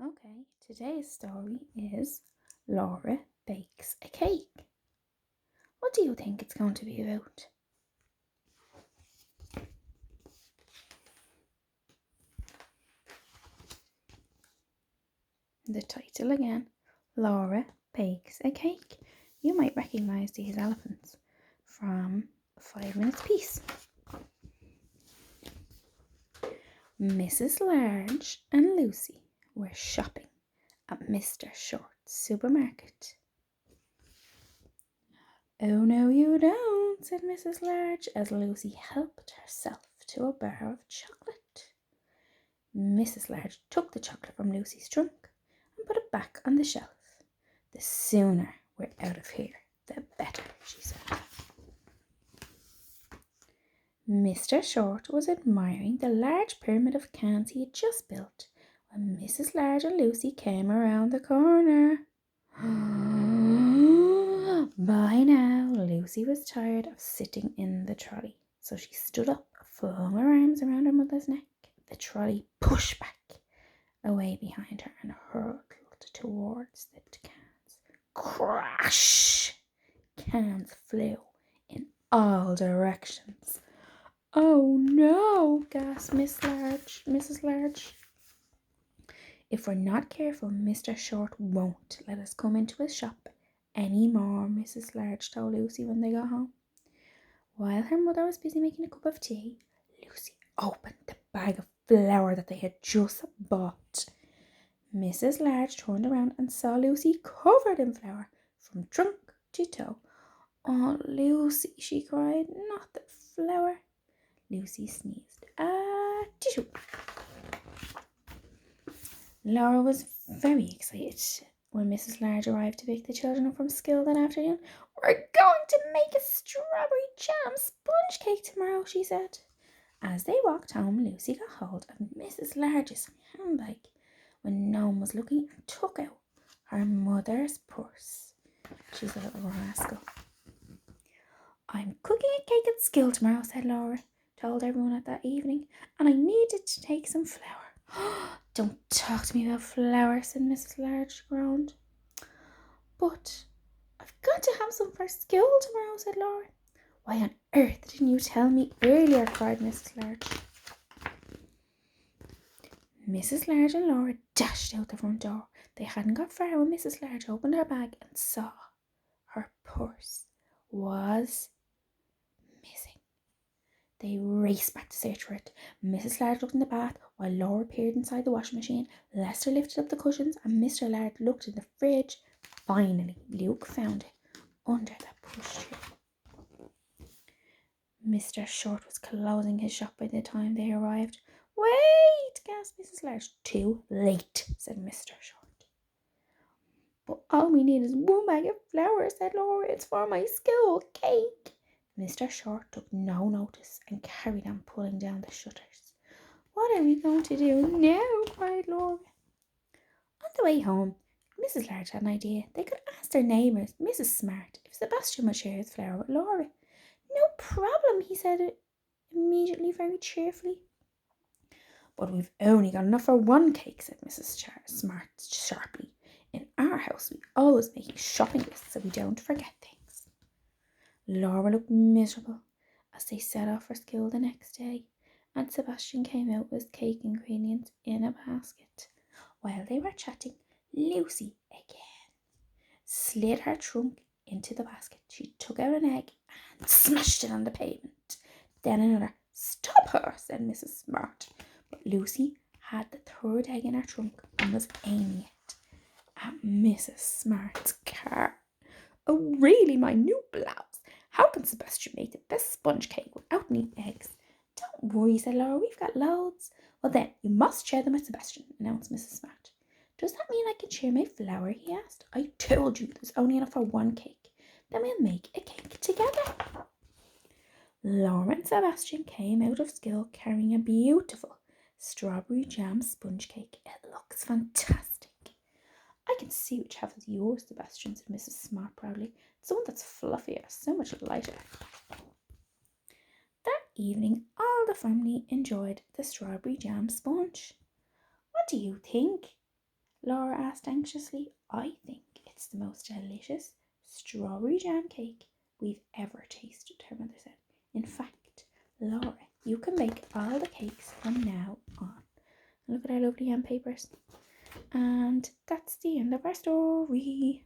Okay, today's story is Laura Bakes a Cake. What do you think it's going to be about? The title again, Laura Bakes a Cake. You might recognise these elephants from 5 Minutes Piece. Mrs. Large and Lucy were shopping at Mr. Short's supermarket. "Oh, no, you don't," said Mrs. Large as Lucy helped herself to a bar of chocolate. Mrs. Large took the chocolate from Lucy's trunk and put it back on the shelf. "The sooner we're out of here, the better," she said. Mr. Short was admiring the large pyramid of cans he had just built when Mrs. Large and Lucy came around the corner. By now, Lucy was tired of sitting in the trolley, so she stood up, flung her arms around her mother's neck. The trolley pushed back away behind her and hurtled towards the cans. Crash! Cans flew in all directions. "Oh no!" gasped Mrs. Large. "If we're not careful, Mr. Short won't let us come into his shop any more," Mrs. Large told Lucy when they got home. While her mother was busy making a cup of tea, Lucy opened the bag of flour that they had just bought. Mrs. Large turned around and saw Lucy covered in flour from trunk to toe. "Oh, Lucy," she cried, "not the flour." Lucy sneezed. Tissue. Laura was very excited when Mrs. Large arrived to pick the children up from school that afternoon. "We're going to make a strawberry jam sponge cake tomorrow," she said. As they walked home, Lucy got hold of Mrs. Large's handbag when no one was looking and took out her mother's purse. She's a little rascal. "I'm cooking a cake at school tomorrow," said Laura, told everyone at that evening, "and I needed to take some flour." "Don't talk to me about flour," said Mrs. Large, groaned. "But I've got to have some for school tomorrow," said Laura. "Why on earth didn't you tell me earlier?" cried Mrs. Large. Mrs. Large and Laura dashed out the front door. They hadn't got far when Mrs. Large opened her bag and saw her purse was missing. They raced back to search for it. Mrs. Large looked in the bath while Laura peered inside the washing machine. Lester lifted up the cushions and Mr. Large looked in the fridge. Finally, Luke found it under the pushchair. Mr. Short was closing his shop by the time they arrived. "Wait!" gasped Mrs. Large. "Too late," said Mr. Short. "But all we need is one bag of flour," said Laura. "It's for my school cake." Mr. Short took no notice and carried on pulling down the shutters. "What are we going to do now?" cried Laura. On the way home, Mrs. Large had an idea. They could ask their neighbour, Mrs. Smart, if Sebastian would share his flour with Laura. "No problem," he said immediately, very cheerfully. "But we've only got enough for one cake," said Mrs. Smart sharply. "In our house, we always make a shopping list so we don't forget things." Laura looked miserable as they set off for school the next day, and Sebastian came out with cake ingredients in a basket. While they were chatting, Lucy again slid her trunk into the basket. She took out an egg and smashed it on the pavement. Then another. "Stop her," said Mrs. Smart. But Lucy had the third egg in her trunk and was aiming it at Mrs. Smart's car. "Oh, really, my new blouse. How can Sebastian make the best sponge cake without any eggs?" "Don't worry," said Laura. "We've got loads." "Well then, you must share them with Sebastian," announced Mrs. Smart. "Does that mean I can share my flour?" he asked. "I told you there's only enough for one cake. Then we'll make a cake together." Laura and Sebastian came out of school carrying a beautiful strawberry jam sponge cake. "It looks fantastic." "I can see which half is yours, Sebastian," said Mrs. Smart proudly. "It's the one that's fluffier, so much lighter." That evening, all the family enjoyed the strawberry jam sponge. "What do you think?" Laura asked anxiously. I think it's the most delicious strawberry jam cake we've ever tasted, her mother said. In fact, Laura, you can make all the cakes from now on. Look at our lovely hand papers. And that's the end of our story.